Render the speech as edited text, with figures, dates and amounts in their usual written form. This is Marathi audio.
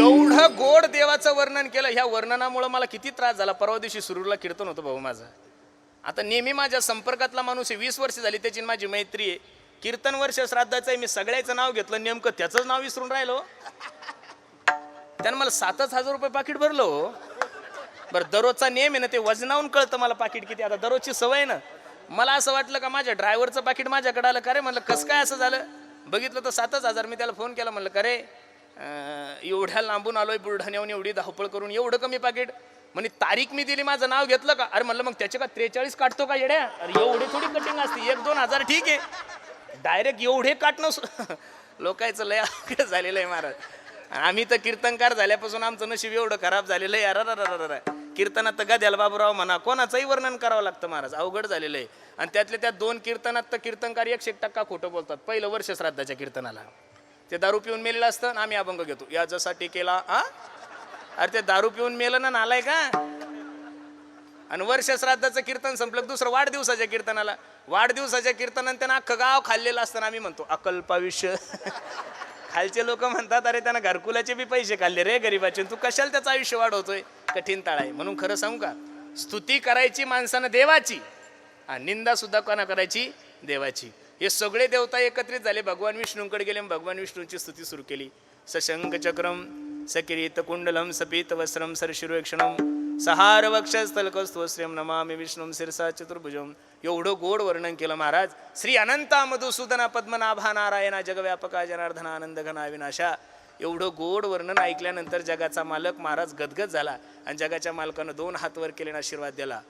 एवढं गोड देवाचं वर्णन केलं. ह्या वर्णनामुळे मला किती त्रास झाला. परवा दिवशी सुरूरला कीर्तन होतं भाऊ माझं. आता नेहमी माझ्या संपर्कातला माणूस आहे, 20 वर्ष झाली त्याची माझी मैत्री आहे. कीर्तन वर्ष श्राद्धाचं आहे, मी सगळ्याचं नाव घेतलं, नेमकं त्याचंच नाव विसरून राहिलो. त्यानं मला 7,000 रुपये पाकिट भरलं हो. बरं, दररोजचा नेम आहे ना, ते वजनावून कळतं मला पाकिट किती. आता दररोजची सवय ना. मला असं वाटलं का माझ्या ड्रायव्हरचं पाकिट माझ्याकडे आलं. का रे म्हणलं कसं काय असं झालं. बघितलं तर 7,000. मी त्याला फोन केला, म्हणलं का रे एवढ्या लांबून आलोय बुलढाण्याहून, एवढी धावपळ करून एवढं कमी पाकिट. म्हणे तारीख मी दिली, माझं नाव घेतलं का. अरे म्हणलं मग त्याचे का 43 काटतो का येड्या. अरे एवढी थोडी कटिंग असते, 1-2 हजार ठीक आहे, डायरेक्ट एवढे काटणं लोकांचं लय अवघड झालेलं आहे महाराज. आम्ही तर कीर्तनकार झाल्यापासून आमचं नशीब एवढं खराब झालेलं आहे. अरे कीर्तनात तर गद्याल बाबूराव म्हणा, कोणाचंही वर्णन करावं लागतं महाराज, अवघड झालेलं आहे. आणि त्यातल्या त्या 2 कीर्तनात तर कीर्तनकार 100% खोटं बोलतात. पहिलं वर्ष श्राद्धाच्या कीर्तनाला ते दारू पिऊन मेलेलं असतं आणि आम्ही अभंग घेतो, याच्यासाठी केला. अरे ते दारू पिऊन मेलं ना, नालाय का. आणि वर्ष श्राद्धाचं कीर्तन संपलं, दुसरं वाढदिवसाच्या कीर्तनाला. वाढदिवसाच्या कीर्तनात त्यांना अख्खं गाव खाल्लेलं असताना आम्ही म्हणतो अकल्पायुष्य. खालचे लोक म्हणतात अरे त्यांना घरकुलाचे बी पैसे खाल्ले रे गरीबाचे, तू कशाला त्याचं आयुष्य वाढवतोय. कठीण ताळ आहे. म्हणून खरं सांगू का, स्तुती करायची माणसानं देवाची, आणि निंदा सुद्धा कोणा करायची, देवाची. हे सगळे देवता एकत्रित झाले, भगवान विष्णूंकडे गेले, भगवान विष्णूंची स्तुती सुरू केली. सशंख चक्रम सकिरीत कुंडलम सपीत वस्त्रम सरशिरोक्षणम सहार वक्षस्थलकस्तोश्रियम नमामि विष्णुम शिरसा चतुर्भुजम. एवढं गोड वर्णन केलं महाराज. श्री अनंता मधुसूदना पद्मनाभा नारायणा जगव्यापका जनार्दना आनंद घना विनाशा. एवढं गोड वर्णन ऐकल्यानंतर जगाचा मालक महाराज गदगद झाला आणि जगाच्या मालकानं 2 हात वर केले, आशीर्वाद दिला.